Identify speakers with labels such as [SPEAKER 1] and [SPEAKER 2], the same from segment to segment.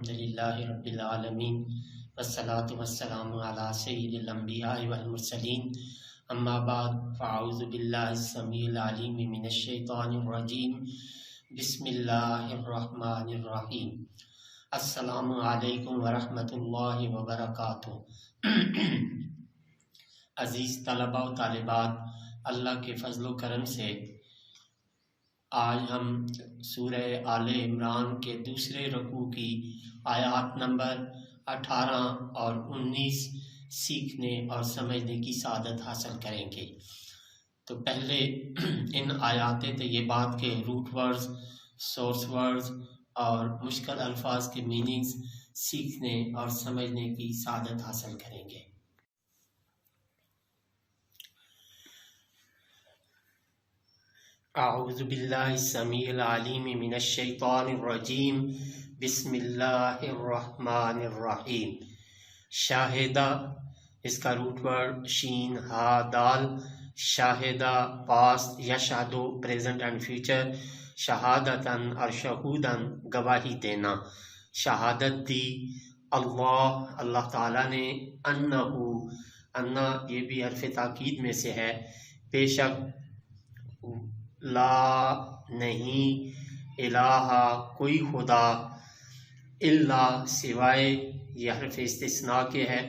[SPEAKER 1] الحمدللہ رب العالمین والصلاة والسلام علی سید الانبیاء والمرسلین اما بعد فاعوذ باللہ السمیع العلیم من الشیطان الرجیم بسم اللہ الرحمن الرحیم السلام علیکم ورحمۃ اللہ وبرکاتہ۔ عزیز طلباء و طالبات، اللہ کے فضل و کرم سے آج ہم سورہ آل عمران کے دوسرے رکوع کی آیات نمبر 18 اور 19 سیکھنے اور سمجھنے کی سعادت حاصل کریں گے۔ تو پہلے ان آیات طیبات کے روٹ ورڈز، سورس ورڈز اور مشکل الفاظ کے میننگز سیکھنے اور سمجھنے کی سعادت حاصل کریں گے۔ اعوذ باللہ السمیع العلیم من الشیطان الرجیم بسم اللہ الرحمن الرحیم۔ شاہدہ، اس کا روٹ ورڈ شین ہا دال، شاہدہ پاسٹ، یشہدو پریزنٹ اینڈ فیوچر، شہادتاً اور شہوداً گواہی دینا، شہادت دی، اللہ تعالیٰ نے، انا یہ بھی حرف تاکید میں سے ہے، بے شک، لا نہیں، الہ کوئی خدا، الا سوائے، یہ حرف استثناء کے ہے،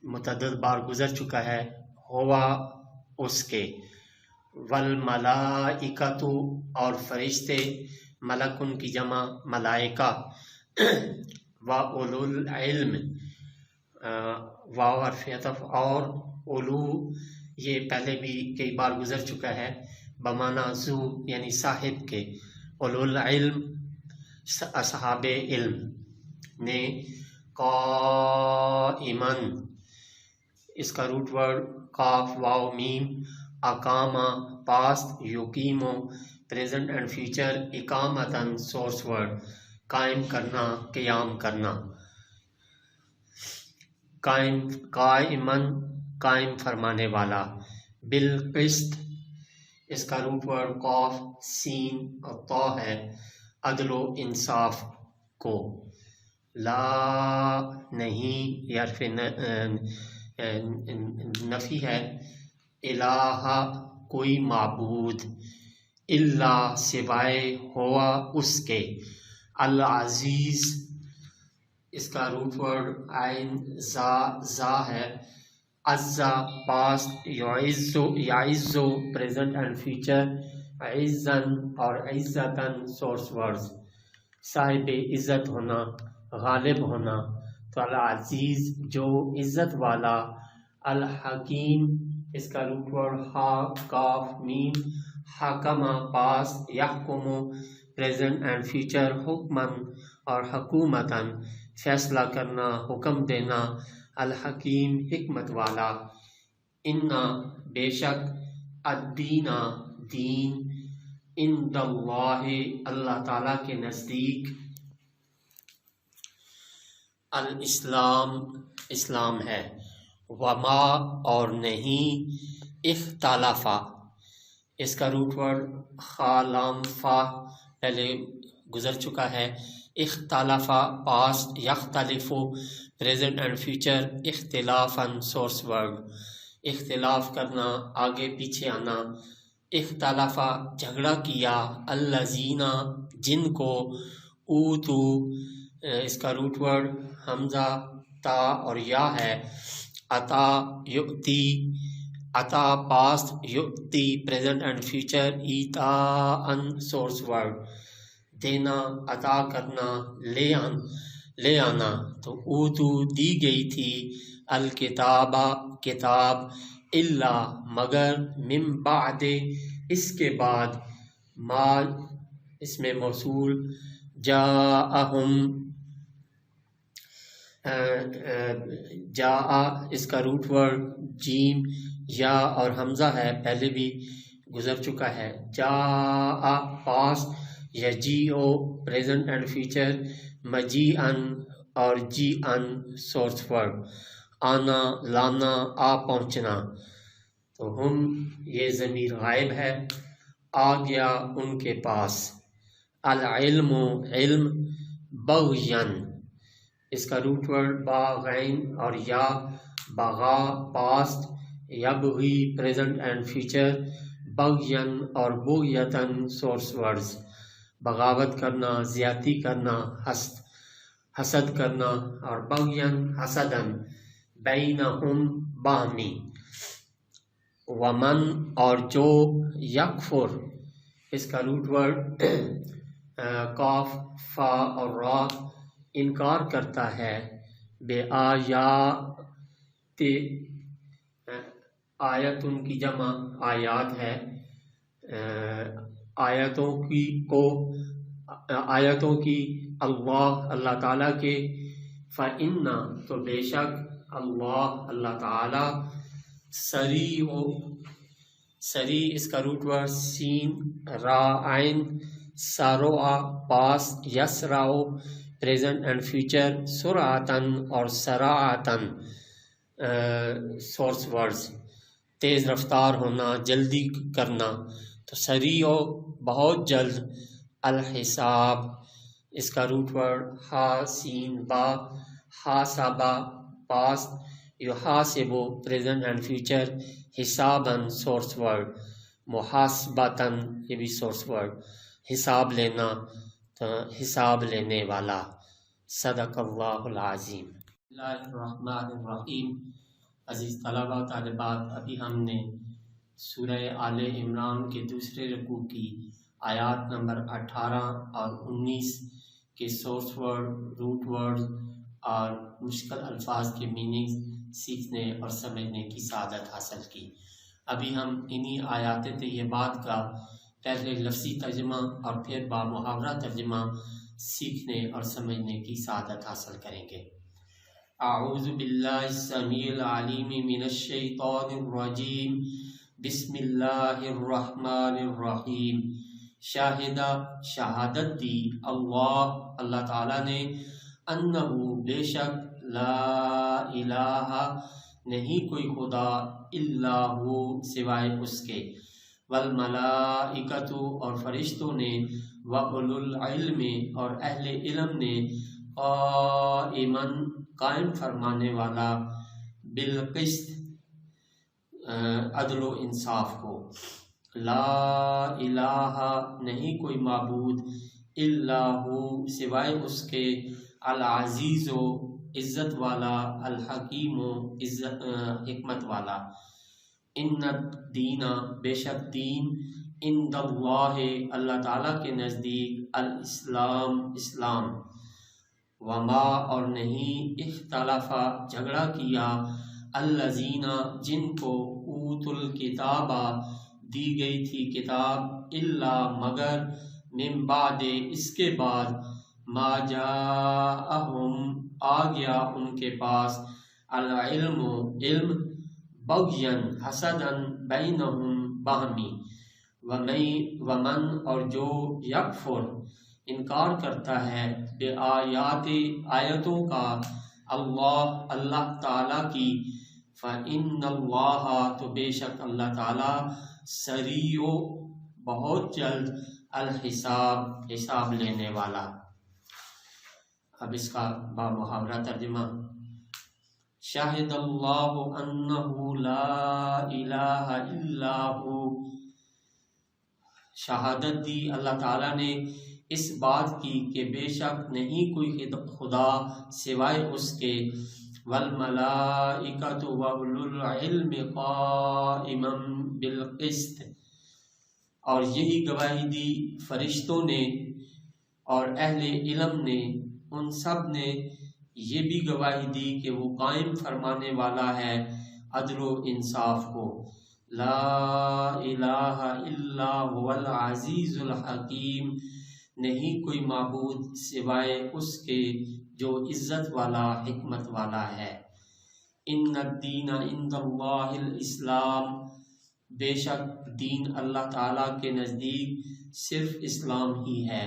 [SPEAKER 1] متعدد بار گزر چکا ہے، ہوا اس کے، والملائکۃ اور فرشتے، ملکن کی جمع ملائکہ، وَأُولُو العلم، واو حرف عطف، اور اولو یہ پہلے بھی کئی بار گزر چکا ہے، بمعنی ذو یعنی صاحب کے، اولو العلم اصحاب علم نے، قائماً، اس کا روٹ ورڈ قاف واو میم، اقامہ پاسٹ، یقیمو پریزنٹ اینڈ فیوچر، اقامتاً سورس ورڈ قائم کرنا، قیام کرنا، قائماً قائم فرمانے والا، بالقسط، اس کا روٹ ورڈ قاف سین اور طا ہے، عدل و انصاف کو، لا نہیں، یہ حرف نفی ہے، الہ کوئی معبود، الا سوائے، ہوا اس کے، العزیز، اس کا روٹ ورڈ عین زا ہے، عزا پاسٹ، یعزو پریزنٹ اینڈ فیوچر، عزن اور عزتاً سورس ورڈز، صاحب عزت ہونا، غالب ہونا، تو العزیز جو عزت والا، الحکیم، اس کا روٹ ورڈ ہا کاف میم، حکمہ پاسٹ، یحکمو پریزنٹ اینڈ فیوچر، حکمن اور حکومتاً فیصلہ کرنا، حکم دینا، الحکیم حکمت والا، انا بے شک، الدین دین، عند اللہ اللہ تعالیٰ کے نزدیک، الاسلام اسلام ہے، وما اور نہیں، اختلافا، اس کا روٹ ورڈ خا لام فا پہلے گزر چکا ہے، اختلافا پاسٹ، یختلفو پریزنٹ اینڈ فیوچر، اختلافاً سورس ورڈ اختلاف کرنا، آگے پیچھے آنا، اختلافا جھگڑا کیا، الذین جن کو، اوتو، اس کا روٹ ورڈ حمزہ تا اور یا ہے، عطا یؤتی، عطا پاسٹ، یؤتی پریزنٹ اینڈ فیوچر، ایتاءً سورس ورڈ دینا، عطا کرنا، لے آنا، تو اوتو دی گئی تھی، الکتاب کتاب، الا مگر، من بعد اس کے بعد، ما اس میں موصول، جاءہم، جاء اس کا روٹ ورڈ جیم یا اور حمزہ ہے، پہلے بھی گزر چکا ہے، جاء پاسٹ، یجیء پریزنٹ اینڈ فیوچر، مجیئن اور جیئن سورس ورڈ آنا، لانا، آ پہنچنا، تو ہم یہ ضمیر غائب ہے، آ گیا ان کے پاس، العلم علم، بغین اس کا روٹ ورڈ با غین اور یا، بغا پاسٹ، یبغی پریزنٹ اینڈ فیوچر، بغین اور بغیتن سورس ورڈز، بغاوت کرنا، زیادتی کرنا، حسد کرنا، اور بغین حسدن بینہم باہمی، ومن اور جو، یکفر اس کا روٹ ورڈ کاف فا اور را، انکار کرتا ہے، بے آیات، آیت ان کی جمع آیات ہے، آیتوں کی اللہ تعالیٰ کے، فَإِنَّ تو بے شک اللہ تعالیٰ، سری اس کا روٹ ورڈ سین را عین، ساروا پاس، یسراؤ پریزنٹ اینڈ فیوچر، سرعتن اور سراعتن سورس ورڈز، تیز رفتار ہونا، جلدی کرنا، تو سریع بہت جلد، الحساب اس کا روٹ ورڈ ہا سین با، حاسبہ پاسٹ، یحاسبو پریزنٹ اینڈ فیوچر، حساباً سورس ورڈ، محاسبتاً یہ بھی سورس ورڈ، حساب لینا، تو حساب لینے والا۔ صدق اللہ العظیم۔ بسم اللہ الرحمن الرحیم۔ عزیز طلبہ طالبات، ابھی ہم نے سورہ آل عمران کے دوسرے رکوع کی آیات نمبر 18 اور 19 کے سورس ورڈ، روٹ ورڈ اور مشکل الفاظ کے میننگ سیکھنے اور سمجھنے کی سعادت حاصل کی۔ ابھی ہم انہی آیات طیبات کا پہلے لفظی ترجمہ اور پھر با محاورہ ترجمہ سیکھنے اور سمجھنے کی سعادت حاصل کریں گے۔ اعوذ باللہ السمیع العلیم من الشیطان الرجیم، بسم اللہ الرحمن الرحیم۔ شہادت دی اللہ تعالیٰ نے، انہو بے شک، لا الہ نہیں کوئی خدا، الا ہو سوائے اس کے، والملائکۃ اور فرشتوں نے، وَأُولُو العلم اور اہل علم نے، قائماً قائم فرمانے والا، بالقسط عدل و انصاف کو، لا الہ نہیں کوئی معبود، الا ہو سوائے اس کے، العزیز و عزت والا، الحکیم و حکمت والا، ان الدین بے شک دین، عند اللہ تعالیٰ کے نزدیک، الاسلام اسلام، وما اور نہیں، اختلف جھگڑا کیا، الذین جن کو، اوت الکتاب دی گئی تھی کتاب، الا مگر، من بعد اس کے بعد، ما جاءہم آ گیا ان کے پاس، العلم علم، بغین حسدن بینہم باہمی، ومن اور جو، یکفر انکار کرتا ہے، بے آیات آیتوں کا، اللہ تعالیٰ کی، فَإِنَّ اللَّهَ تو بے شک اللہ تعالیٰ، سریع بہت جلد، الحساب حساب لینے والا۔ اب اس کا با محاورہ ترجمہ۔ شاہد اللہ انہ لا الہ الا ہو، شہادت دی اللہ تعالیٰ نے اس بات کی کہ بے شک نہیں کوئی خدا سوائے اس کے، والملائکۃ وَأُولُو العلم قائما بالقسط اور یہی گواہی دی فرشتوں نے اور اہل علم نے، ان سب نے یہ بھی گواہی دی کہ وہ قائم فرمانے والا ہے عدل و انصاف کو، لا الہ الا هو العزیز الحکیم نہیں کوئی معبود سوائے اس کے جو عزت والا حکمت والا ہے، ان الدین عند اللہ الاسلام بے شک دین اللہ تعالیٰ کے نزدیک صرف اسلام ہی ہے،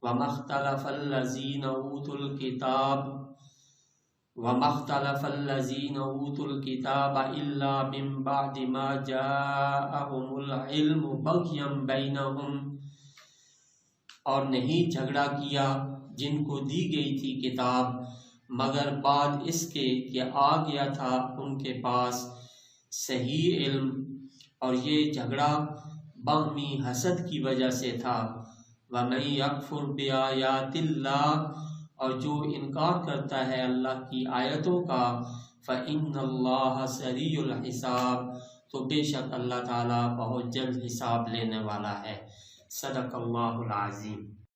[SPEAKER 1] وما اختلف الذین اوتوا الکتاب الا من بعد ما جاءہم العلم بغیا بینہم اور نہیں جھگڑا کیا جن کو دی گئی تھی کتاب مگر بعد اس کے کہ آ گیا تھا ان کے پاس صحیح علم، اور یہ جھگڑا باہمی حسد کی وجہ سے تھا۔ وَمَن يَكْفُرْ بِآيَاتِ اللَّهِ، اور جو انکار کرتا ہے اللہ کی آیتوں کا، فَإِنَّ اللَّهَ سَرِيعُ الْحِسَابِ، تو بے شک اللہ تعالیٰ بہت جلد حساب لینے والا ہے۔ صدق اللہ العظیم۔